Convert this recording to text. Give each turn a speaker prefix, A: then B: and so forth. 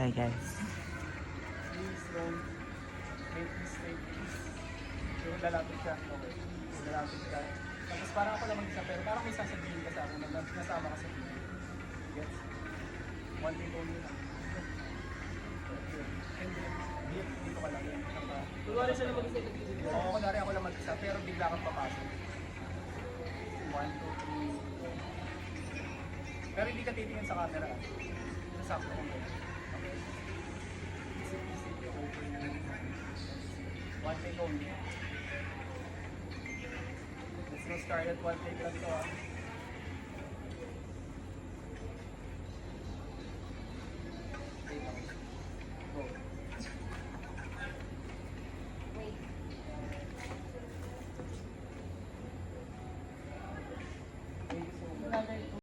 A: Hi guys.
B: Please don't make mistakes. Yung lalapit ka, okay. Yung lalapit ka. Tapos parang ako lang mag-isa, pero parang may sasabihin ka sa akin na nasama ka sa video. Gets? One thing only lang. And then, dito ka lang yan.
C: Kunwari siya na mag-isa sa video.
B: Oo, kunwari ako lang mag-isa, pero bigla kang papasok. 1, 2, 3, go. Pero hindi ka titingin sa camera. Nasakto kong ganyan. Okay? Isip-isip yung over na lang. One take only. Let's go Scarlett, one take lang ito ah.